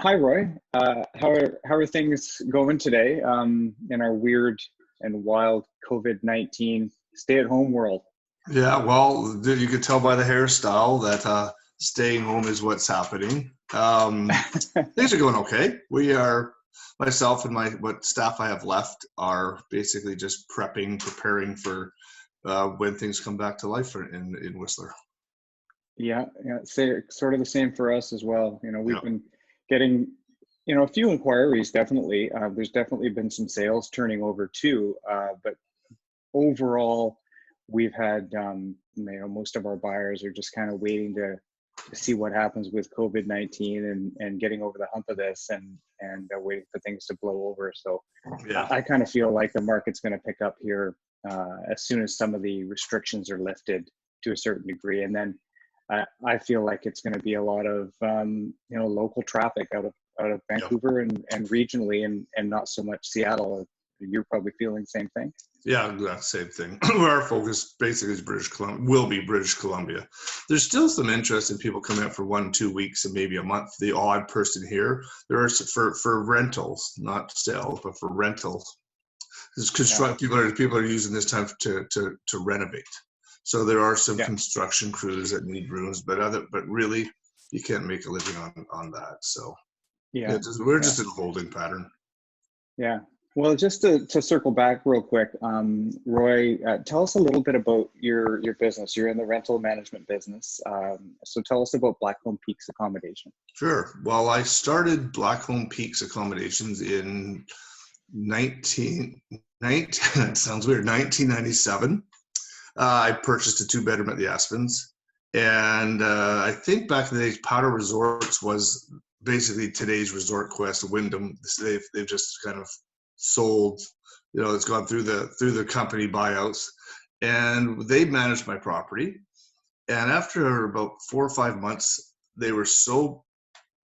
Hi, Roy. How are things going today in our weird and wild COVID-19 stay-at-home world? Yeah, well, you could tell by the hairstyle that staying home is what's happening. Things are going okay. Myself and what staff I have left are basically just preparing for when things come back to life in Whistler. Yeah, yeah, sort of the same for us as well. We've Yeah, been getting, a few inquiries, definitely. There's definitely been some sales turning over too, but overall, we've had, most of our buyers are just kind of waiting to see what happens with COVID-19 and getting over the hump of this and waiting for things to blow over. So yeah, I kind of feel like the market's going to pick up here as soon as some of the restrictions are lifted to a certain degree. And then I feel like it's going to be a lot of, local traffic out of yeah. Vancouver and regionally and not so much Seattle. You're probably feeling the same thing. Yeah, that same thing. Our focus basically is British Columbia, will be British Columbia. There's still some interest in people coming out for 1-2 weeks and maybe a month. The odd person here. There are for rentals, not sales, but for rentals. There's Yeah. people are using this time to renovate. So there are some Yeah. construction crews that need rooms, but really you can't make a living on that. So Yeah. we're Yeah. just in a holding pattern. Yeah. Well, just to circle back real quick, Roy, tell us a little bit about your business. You're in the rental management business. So tell us about Blackcomb Peaks Accommodation. Sure. Well, I started Blackcomb Peaks Accommodations in 19 sounds weird, 1997. I purchased a 2-bedroom at the Aspens. And I think back in the days, Powder Resorts was basically today's Resort Quest, Wyndham. They've just kind of sold, it's gone through the company buyouts, and they managed my property. And after about 4 or 5 months, we were so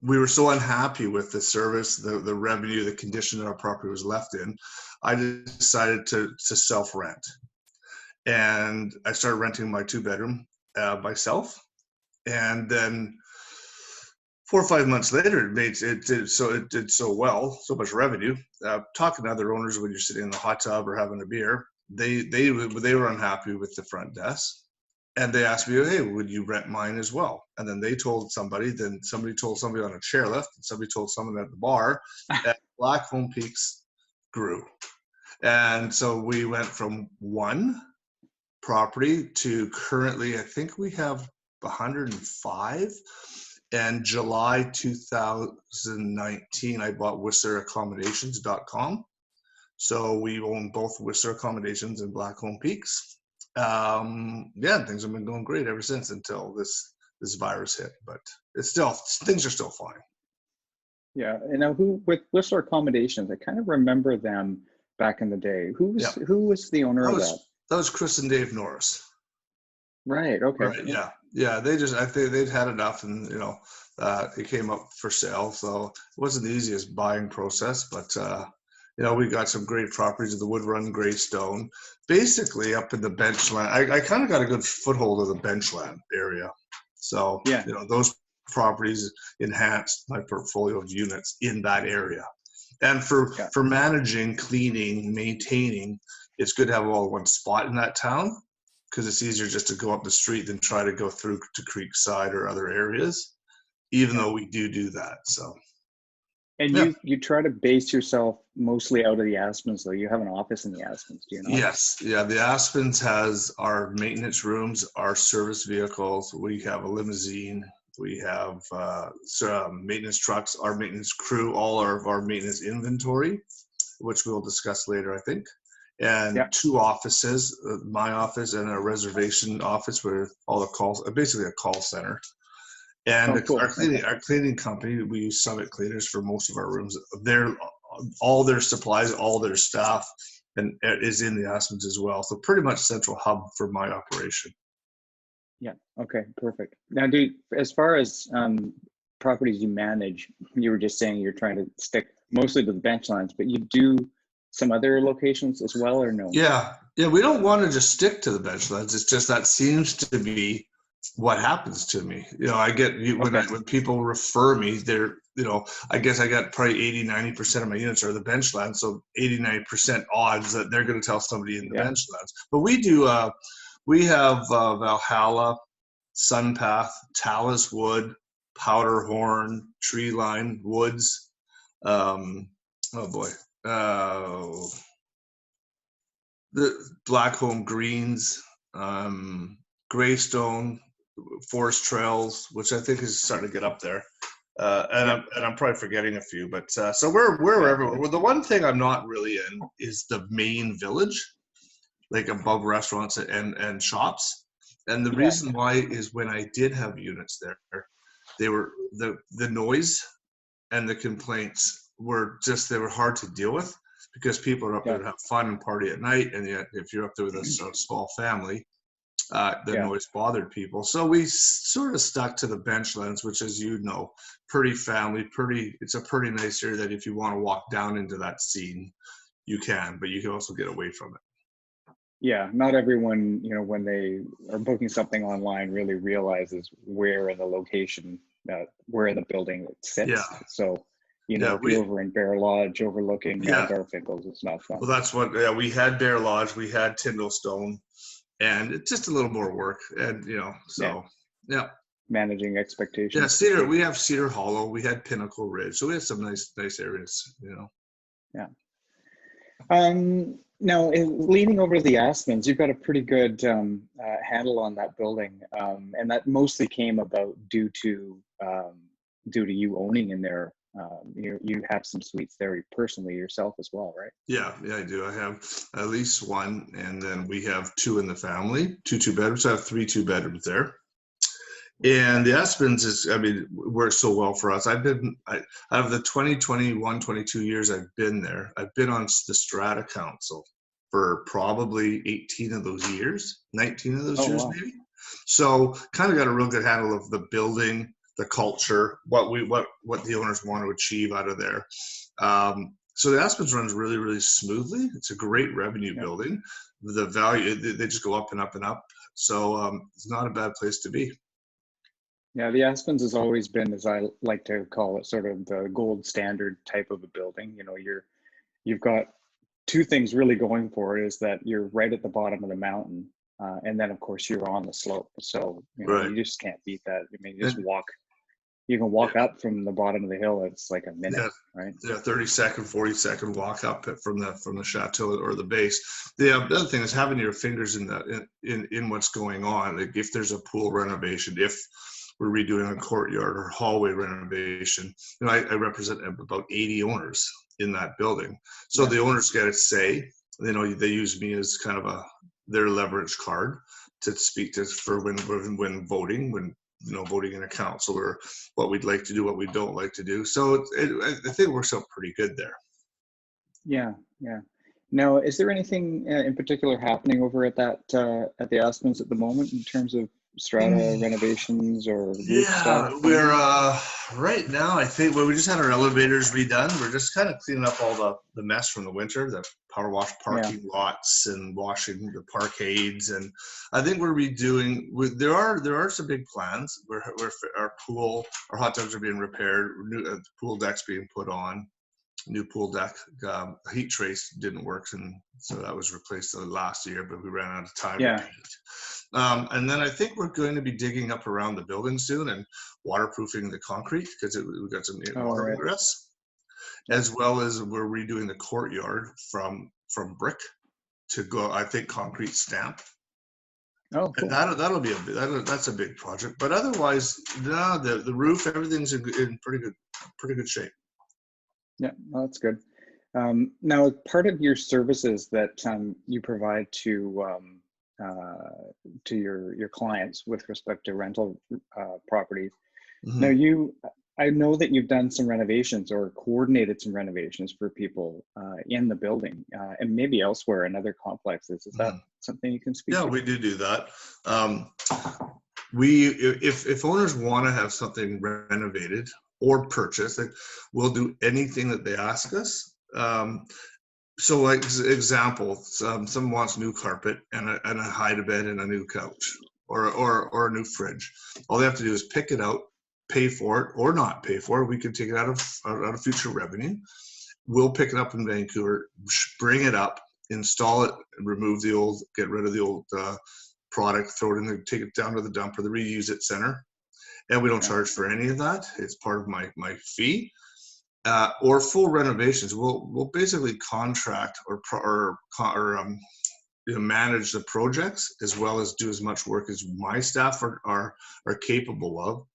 unhappy with the service, the revenue, the condition that our property was left in, I decided to self-rent. And I started renting my 2-bedroom myself. And then 4 or 5 months later, it did so well, so much revenue. Talking to other owners when you're sitting in the hot tub or having a beer, they were unhappy with the front desk, and they asked me, "Hey, would you rent mine as well?" And then they told somebody. Then somebody told somebody on a chairlift, and somebody told someone at the bar. And Blackcomb Peaks grew, and so we went from one property to currently, I think we have 105. And July 2019, I bought WhistlerAccommodations.com. So we own both Whistler Accommodations and Blackcomb Peaks. Things have been going great ever since until this virus hit. But things are still fine. Yeah. And now with Whistler Accommodations, I kind of remember them back in the day. Who was the owner of that? That was Chris and Dave Norris. Right. Okay. Right. Yeah. Yeah. I think they'd had enough, and it came up for sale. So it wasn't the easiest buying process, but we got some great properties of the Wood Run Greystone, basically up in the Benchland. I kind of got a good foothold of the Benchland area. So yeah, those properties enhanced my portfolio of units in that area. And for managing, cleaning, maintaining, it's good to have all in one spot in that town, because it's easier just to go up the street than try to go through to Creekside or other areas, even though we do that. So. And you try to base yourself mostly out of the Aspens, though. You have an office in the Aspens, do you not? Yes. Yeah. The Aspens has our maintenance rooms, our service vehicles. We have a limousine. We have maintenance trucks, our maintenance crew, all of our maintenance inventory, which we'll discuss later, I think. And 2 offices, my office and a reservation office where all the calls, basically a call center. And cool. our cleaning company, we use Summit Cleaners for most of our rooms. All their supplies, all their staff, and is in the Aspens as well. So pretty much central hub for my operation. Yeah. Okay. Perfect. Now, as far as properties you manage, you were just saying you're trying to stick mostly to the Benchlands, but you do some other locations as well, or no? Yeah. We don't want to just stick to the Benchlands. It's just that seems to be what happens to me. I get when people refer me, they're I guess I got probably 80-90% of my units are the Benchlands, so 80-90% odds that they're going to tell somebody in the Benchlands. But we have Valhalla, Sunpath, Talus Wood, Powderhorn, Treeline, Woods. Oh boy, the Blackcomb Greens, Greystone, Forest Trails, which I think is starting to get up there. I'm probably forgetting a few, but so we're everywhere. Well, the one thing I'm not really in is the main village, like above restaurants and shops. And the reason why is when I did have units there, they were the noise and the complaints were hard to deal with because people are up there to have fun and party at night, and yet if you're up there with a small family, the noise bothered people. So we sort of stuck to the Benchlands, which, as you know, pretty family, it's a pretty nice area that if you want to walk down into that scene, you can, but you can also get away from it. Yeah, not everyone, when they are booking something online, really realizes where in the location, where in the building it sits. Yeah. So, if you're over in Bear Lodge overlooking Garfinkel's, it's not fun. Well, that's what, we had Bear Lodge, we had Tyndallstone, and it's just a little more work. And, managing expectations. Yeah, we have Cedar Hollow, we had Pinnacle Ridge, so we have some nice areas, Yeah. Now, leaning over to the Aspens, you've got a pretty good handle on that building, and that mostly came about due to you owning in there. You have some suites there personally yourself as well, right? Yeah, I do. I have at least one, and then we have two in the family, two bedrooms. I have 3 2-bedrooms there. And the Aspens works so well for us. Out of the 22 years I've been there, I've been on the Strata Council for probably 18 of those years, 19 of those years, maybe. So kind of got a real good handle of the building, the culture, what the owners want to achieve out of there. So the Aspens runs really, really smoothly. It's a great revenue building. The value, they just go up and up and up. So it's not a bad place to be. Yeah, the Aspens has always been, as I like to call it, sort of the gold standard type of a building. You've got two things really going for it, is that you're right at the bottom of the mountain, and then of course you're on the slope. So you just can't beat that. You can walk up from the bottom of the hill. It's like a minute, right? Yeah, 30-second, 40-second walk up from the chateau or the base. The other thing is having your fingers in what's going on. Like if there's a pool renovation, if we're redoing a courtyard or hallway renovation. I represent about 80 owners in that building. So the owners get a say. They use me as kind of their leverage card to speak to for when voting, voting in a council, or what we'd like to do, what we don't like to do. So I think it works out pretty good there. Yeah. Now, is there anything in particular happening over at the Aspens at the moment in terms of strata renovations or roof stuff? We're right now, I think we just had our elevators redone. We're just kind of cleaning up all the mess from the winter, the power wash parking lots and washing the parkades, and I think we're redoing. There are some big plans where our hot tubs are being repaired, new pool decks being put on. New pool deck, heat trace didn't work, and so that was replaced last year, but we ran out of time to paint. And then I think we're going to be digging up around the building soon and waterproofing the concrete, because we've got some water ingress, as well as we're redoing the courtyard from brick to go, I think, concrete stamp. Oh, cool. And that's a big project, but otherwise, no, the roof, everything's in pretty good shape. Yeah, well, that's good. Now, part of your services that you provide to your clients with respect to rental properties. Now, I know that you've done some renovations or coordinated some renovations for people in the building and maybe elsewhere in other complexes. Is that something you can speak to? Yeah, we do that. If owners want to have something renovated or purchase, we'll do anything that they ask us. So, like example, someone wants new carpet and a hide bed and a new couch. or a new fridge. All they have to do is pick it out, pay for it or not pay for it. We can take it out of future revenue. We'll pick it up in Vancouver, bring it up, install it, remove the old, get rid of the old product, throw it in take it down to the dump or the reuse it center. And we don't charge for any of that. It's part of my fee. Or full renovations. We'll basically contract or manage the projects as well as do as much work as my staff are capable of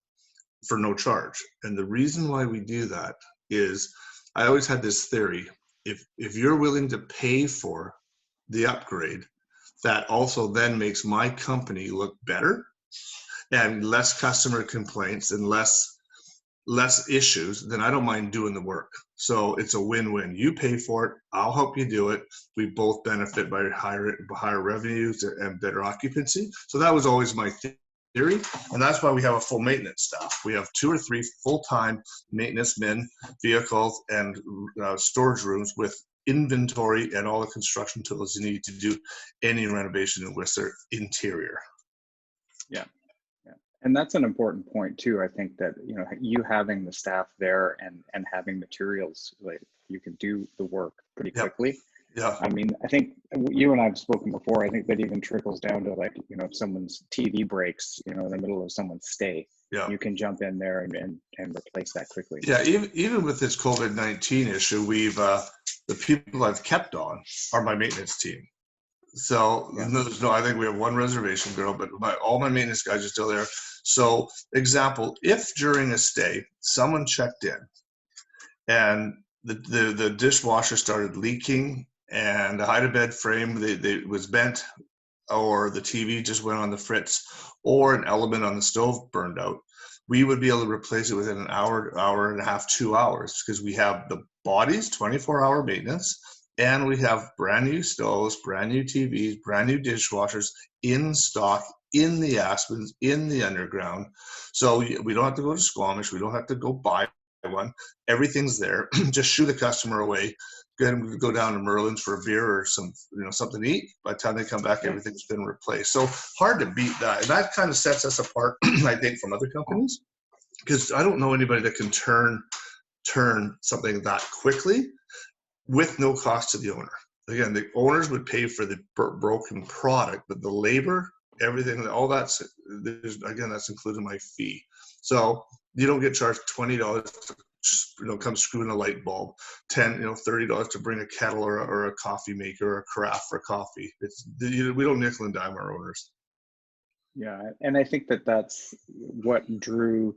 for no charge. And the reason why we do that is I always had this theory: if you're willing to pay for the upgrade, that also then makes my company look better and less customer complaints and less issues, then I don't mind doing the work. So it's a win-win. You pay for it, I'll help you do it. We both benefit by higher revenues and better occupancy. So that was always my theory, and that's why we have a full maintenance staff. We have 2 or 3 full-time maintenance men, vehicles, and storage rooms with inventory and all the construction tools you need to do any renovation in Whistler interior. Yeah. And that's an important point too. I think that, you know, you having the staff there and having materials, like you can do the work pretty quickly. Yeah. I mean, I think you and I have spoken before. I think that even trickles down to, like, you know, if someone's TV breaks, you know, in the middle of someone's stay, you can jump in there and replace that quickly. Yeah. Even with this COVID-19 issue, we've the people I've kept on are my maintenance team. So I think we have 1 reservation girl, but all my maintenance guys are still there. So example, if during a stay, someone checked in and the dishwasher started leaking and the hide-a-bed frame they was bent, or the TV just went on the fritz, or an element on the stove burned out, we would be able to replace it within an hour and a half, 2 hours, because we have the bodies, 24-hour maintenance, and we have brand new stoves, brand new TVs, brand new dishwashers in stock in the Aspens, in the underground. So we don't have to go to Squamish. We don't have to go buy one. Everything's there. Just shoo the customer away. Go down to Merlin's for a beer or something to eat. By the time they come back, everything's been replaced. So hard to beat that. And that kind of sets us apart, I think, from other companies, because I don't know anybody that can turn something that quickly with no cost to the owner. Again, the owners would pay for the broken product, but the labor, everything, all that's included in my fee. So you don't get charged $20 to come screw in a light bulb, $30 to bring a kettle or a coffee maker or a carafe for coffee. We don't nickel and dime our owners. Yeah, and I think that that's what drew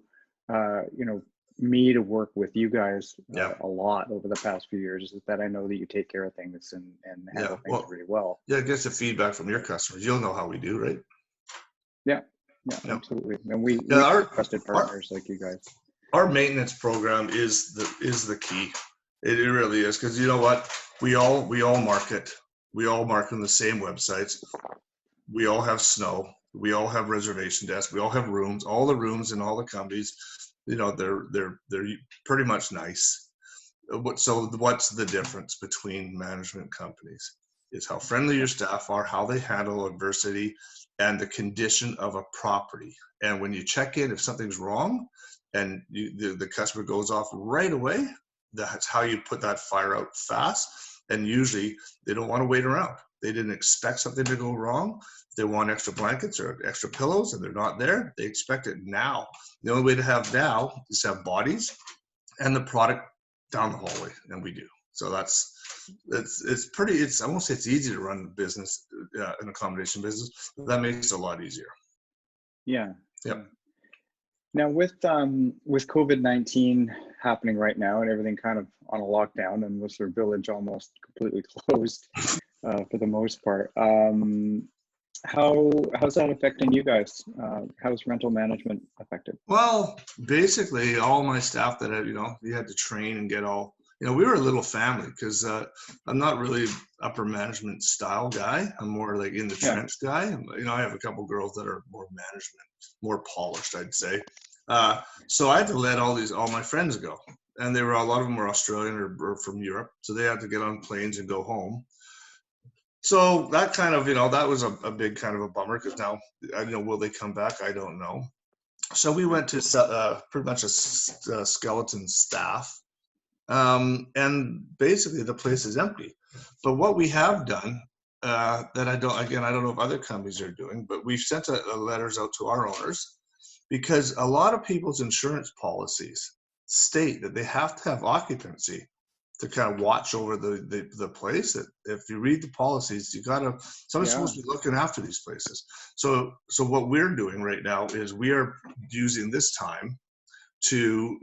me to work with you guys a lot over the past few years, is that I know that you take care of things and handle things really well. Yeah, it gets the feedback from your customers. You'll know how we do, right? Yeah, absolutely. And we are trusted partners like you guys. Our maintenance program is the key. It really is, because you know what? We all market. We all market on the same websites. We all have snow. We all have reservation desks. We all have rooms. All the rooms in all the companies, they're pretty much nice. So what's the difference between management companies? Is how friendly your staff are, how they handle adversity, and the condition of a property. And when you check in, if something's wrong and the customer goes off right away, that's how you put that fire out fast. And usually they don't want to wait around. They didn't expect something to go wrong. They want extra blankets or extra pillows and they're not there. They expect it now. The only way to have now is to have bodies and the product down the hallway, and we do. So I won't say it's easy to run a business, an accommodation business, but that makes it a lot easier. Yeah. Yep. Now with COVID-19 happening right now and everything kind of on a lockdown and Whistler Village almost completely closed for the most part, how's that affecting you guys? How's rental management affected? Well, basically all my staff that you had to train and get all, we were a little family, because I'm not really upper management style guy. I'm more like in the trench guy. I have a couple girls that are more management, more polished, I'd say. So I had to let all my friends go, and a lot of them were Australian or from Europe, so they had to get on planes and go home. So that kind of, that was a big kind of a bummer, because now I don't know, will they come back? I don't know. So we went to pretty much a skeleton staff, and basically the place is empty. But what we have done, that I don't know if other companies are doing, but we've sent letters out to our owners, because a lot of people's insurance policies state that they have to have occupancy to kind of watch over the place. That if you read the policies, somebody's supposed to be looking after these places. So what we're doing right now is we are using this time to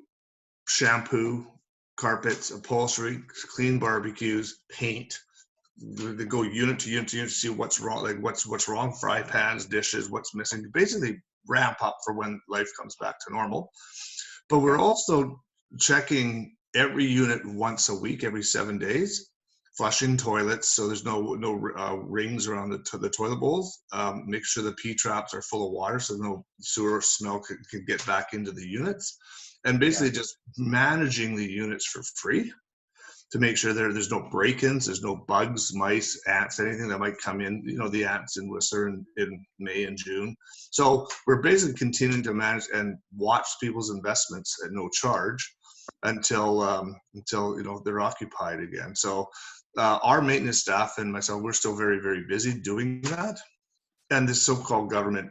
shampoo carpets, upholstery, clean barbecues, paint. They go unit to unit to see what's wrong, like what's wrong, fry pans, dishes, what's missing. Basically ramp up for when life comes back to normal. But we're also checking every unit once a week, every 7 days, flushing toilets so there's no rings around the toilet bowls. Make sure the P-traps are full of water so no sewer smell can get back into the units. And basically just managing the units for free to make sure there's no break-ins, there's no bugs, mice, ants, anything that might come in, the ants in Whistler in May and June. So we're basically continuing to manage and watch people's investments at no charge until they're occupied again. So our maintenance staff and myself, we're still very, very busy doing that. And this so-called government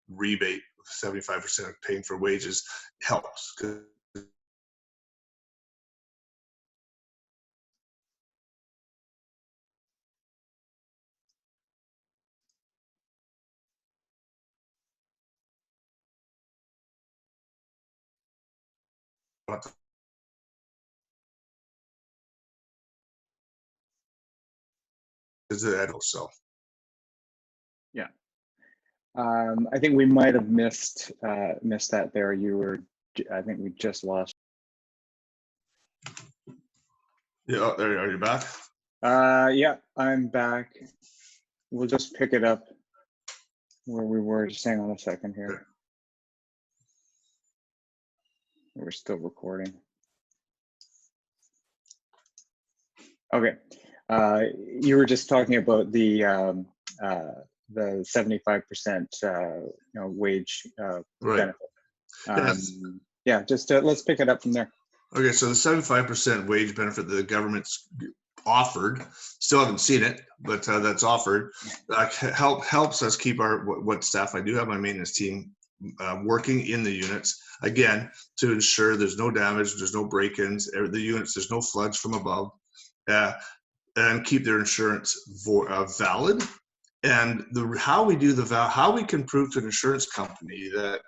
rebate, 75% of paying for wages, helps. So Yeah. I think we might have missed that there. I think we just lost. Yeah, there are you back? Yeah, I'm back. We'll just pick it up where we were. Just hang on a second here. Okay. We're still recording. Okay. You were just talking about the 75% wage benefit. Yes. Yeah, just let's pick it up from there. Okay, so the 75% wage benefit that the government's offered, still haven't seen it, but that's offered, helps us keep what staff I do have, my maintenance team, working in the units, again, to ensure there's no damage, there's no break-ins, the units, there's no floods from above, and keep their insurance valid. And how we can prove to an insurance company that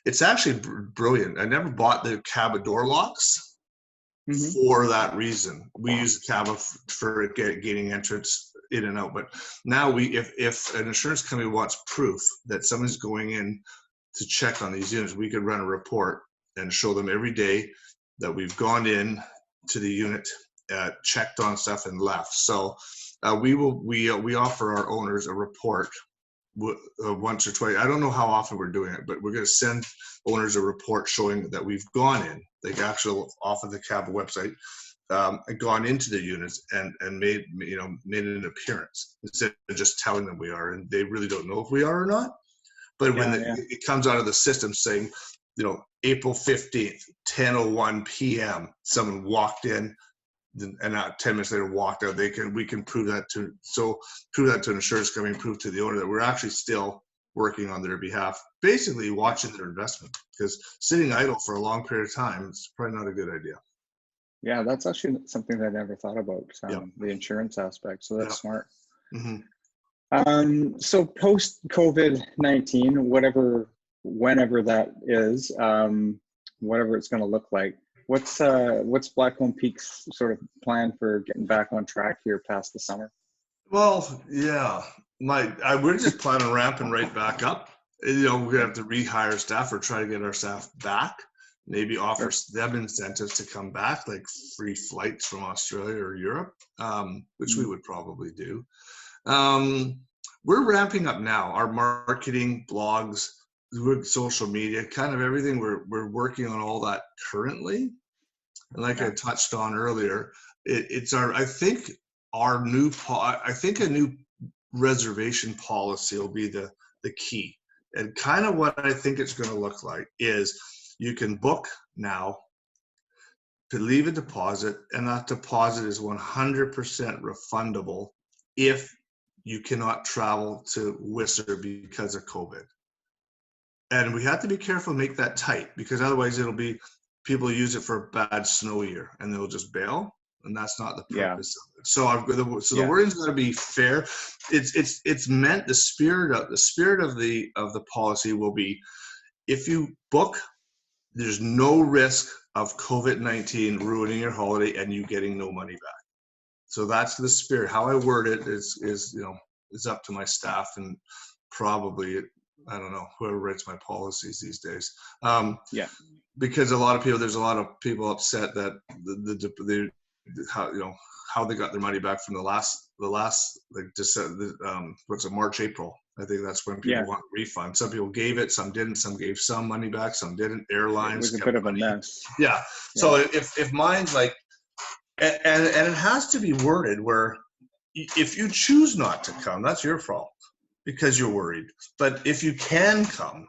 it's actually brilliant. I never bought the Cabot door locks for that reason. We use the Cabot for gaining entrance in and out. But now if an insurance company wants proof that someone's going in to check on these units, we could run a report and show them every day that we've gone in to the unit, checked on stuff and left. So we offer our owners a report once or twice. I don't know how often we're doing it, but we're going to send owners a report showing that we've gone in, like actually off of the Cabot website, gone into the units and made an appearance, instead of just telling them we are, and they really don't know if we are or not. But when it comes out of the system saying, April 15th, 10:01 p.m., someone walked in, and 10 minutes later walked out, we can prove that to an insurance company, prove to the owner that we're actually still working on their behalf, basically watching their investment, because sitting idle for a long period of time is probably not a good idea. Yeah, that's actually something that I never thought about, the insurance aspect. So that's smart. Mm-hmm. So post COVID-19, whenever that is, whatever it's going to look like, what's Blackcomb Peaks sort of plan for getting back on track here past the summer? Well, yeah, we're just planning on ramping right back up. We're gonna have to rehire staff or try to get our staff back. Maybe offer them incentives to come back, like free flights from Australia or Europe, which we would probably do. We're ramping up now. Our marketing, blogs, social media, kind of everything. We're working on all that currently. And like I touched on earlier, I think our new, I think a new reservation policy will be the key. And kind of what I think it's going to look like is you can book now to leave a deposit, and that deposit is 100% refundable if you cannot travel to Whistler because of COVID. And we have to be careful, make that tight, because otherwise it'll be, people use it for a bad snow year and they'll just bail, and that's not the purpose of it. So the wording's got to be fair. It's meant, the spirit of the policy will be, if you book, there's no risk of COVID-19 ruining your holiday and you getting no money back. So that's the spirit. How I word it is up to my staff, and probably, I don't know, whoever writes my policies these days. Because there's a lot of people upset that how they got their money back from the last like December, March, April. I think that's when people want a refund. Some people gave it, some didn't. Some gave some money back, some didn't. Airlines. It was a bit of a mess. Yeah. So if mine's like, and it has to be worded where if you choose not to come, that's your fault because you're worried. But if you can come,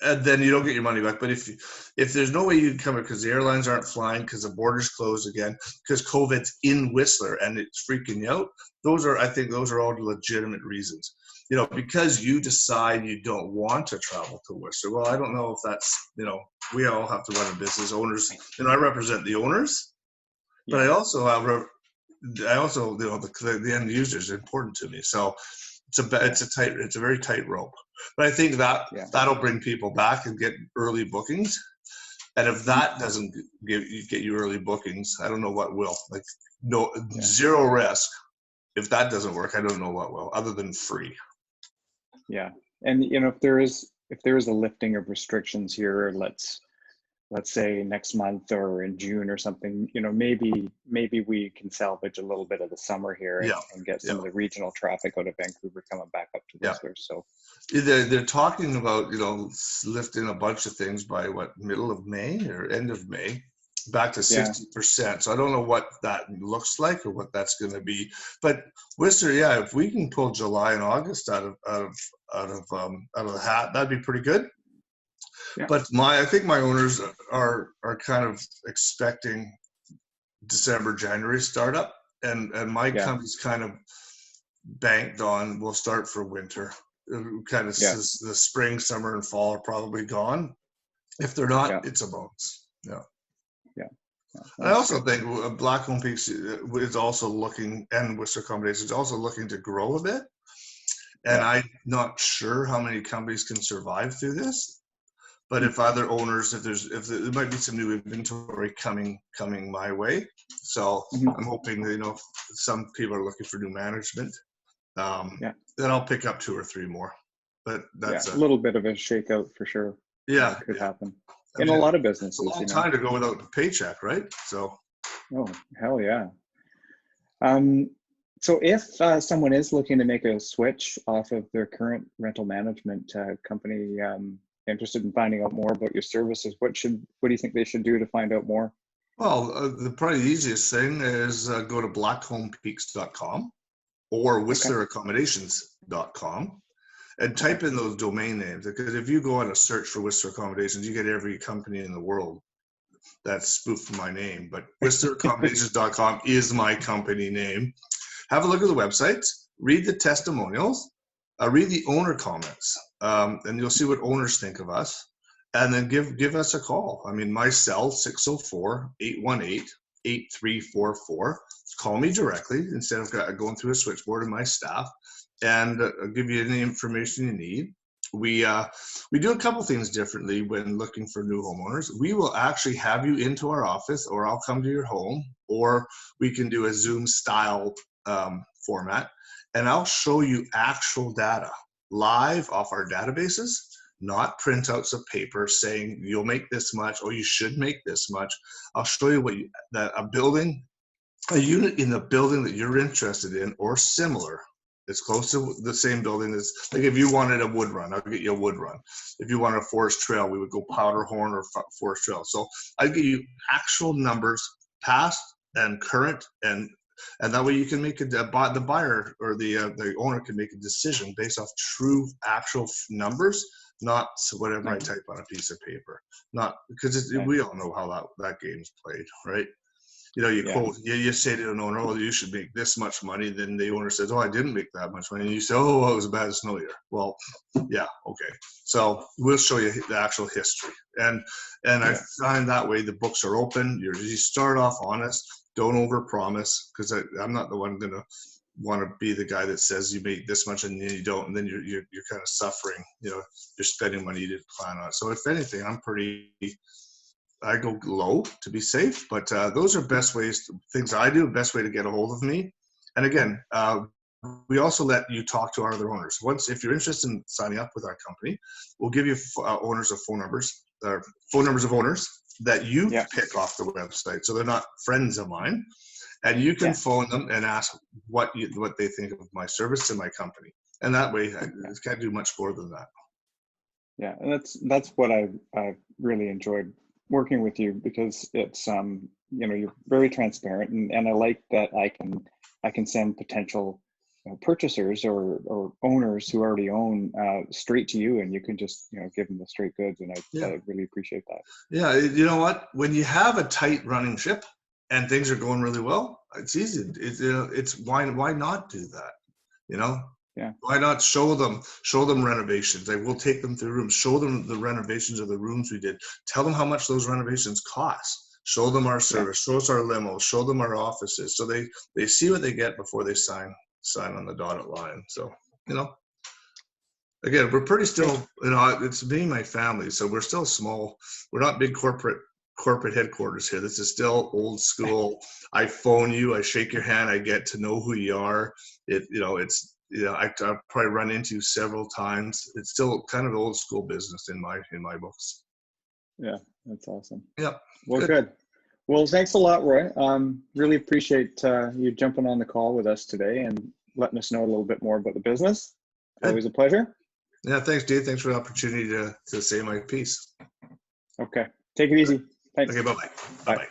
then you don't get your money back. But if there's no way you can come because the airlines aren't flying, because the border's closed again, because COVID's in Whistler and it's freaking you out, I think those are all legitimate reasons. Because you decide you don't want to travel to Whistler. Well, I don't know if that's, we all have to run a business. Owners, I represent the owners, but I also the end users are important to me. So it's a very tight rope. But I think that'll bring people back and get early bookings. And if that doesn't get you early bookings, I don't know what will. Like zero risk. If that doesn't work, I don't know what will, other than free. Yeah, and if there is a lifting of restrictions here, let's say next month or in June or something, maybe we can salvage a little bit of the summer here and get some of the regional traffic out of Vancouver coming back up to Whistler. So they're talking about lifting a bunch of things by middle of May or end of May, back to 60%. So I don't know what that looks like or what that's going to be. But Whistler, if we can pull July and August out of the hat, that'd be pretty good. Yeah. But I think my owners are kind of expecting December, January startup, and my company's kind of banked on we'll start for winter. Kind of the spring, summer, and fall are probably gone. If they're not, it's a bonus. Yeah. I also think Blackcomb Peaks is also looking, and Whistler Accommodations is also looking to grow a bit. And I'm not sure how many companies can survive through this. But if other owners, if there might be some new inventory coming my way, so I'm hoping that some people are looking for new management. Then I'll pick up 2 or 3 more. But that's a little bit of a shakeout for sure. Yeah, could happen in a lot of businesses. It's a long time to go without a paycheck, right? So. Oh hell yeah. So if someone is looking to make a switch off of their current rental management company, interested in finding out more about your services, what do you think they should do to find out more? Well, probably the easiest thing is go to blackcombpeaks.com or whistler.accommodations.com and type in those domain names, because if you go on a search for Whistler Accommodations, you get every company in the world that's spoofed my name. But whistler.accommodations.com is my company name. Have a look at the website, read the testimonials, read the owner comments, and you'll see what owners think of us. And then give us a call. I mean, my cell, 604-818-8344. Call me directly instead of going through a switchboard and my staff, and I'll give you any information you need. We do a couple things differently when looking for new homeowners. We will actually have you into our office, or I'll come to your home, or we can do a Zoom style format, and I'll show you actual data live off our databases, not printouts of paper saying you'll make this much or you should make this much. I'll show you a unit in the building that you're interested in or similar. It's close to the same building as, like if you wanted a wood run, I'll get you a wood run. If you wanted a forest trail, we would go Powderhorn or forest trail. So I'd give you actual numbers, past and current, and And that way you can make the buyer or the owner can make a decision based off true actual numbers, not whatever I type on a piece of paper. Not because we all know how that game's played, right? You know, you say to an owner, oh, you should make this much money. Then the owner says, oh, I didn't make that much money. And you say, oh, well, it was a bad snow year. Well, yeah, okay. So we'll show you the actual history. And I find that way the books are open. You start off honest. Don't overpromise, because I'm not the one going to want to be the guy that says you make this much and then you don't, and then you're kind of suffering. You know, you're spending money you didn't plan on. So if anything, I go low to be safe, but those are things I do, best way to get a hold of me. And again, we also let you talk to our other owners. If you're interested in signing up with our company, we'll give you phone numbers of owners that you pick off the website. So they're not friends of mine. And you can phone them and ask what they think of my service and my company. And that way, I can't do much more than that. Yeah, and that's what I really enjoyed working with you, because it's you're very transparent, and I like that I can send potential purchasers or owners who already own straight to you, and you can just give them the straight goods, and I really appreciate that. Yeah, you know what? When you have a tight running ship and things are going really well, it's easy. It's why not do that? Yeah. Why not show them renovations? I will take them through rooms, show them the renovations of the rooms we did, tell them how much those renovations cost, show them our service, show us our limos, show them our offices, so they see what they get before they sign on the dotted line. So, again, we're pretty still, it's me and my family, so we're still small. We're not big corporate headquarters here. This is still old school. I phone you, I shake your hand, I get to know who you are. I've probably run into you several times. It's still kind of old school business in my books. Yeah, that's awesome. Yeah. Well, good. Well, thanks a lot, Roy. Really appreciate you jumping on the call with us today and letting us know a little bit more about the business. Always a pleasure. Yeah, thanks, Dave. Thanks for the opportunity to say my piece. Okay. Take it easy. Thanks. Okay, bye-bye. Bye-bye.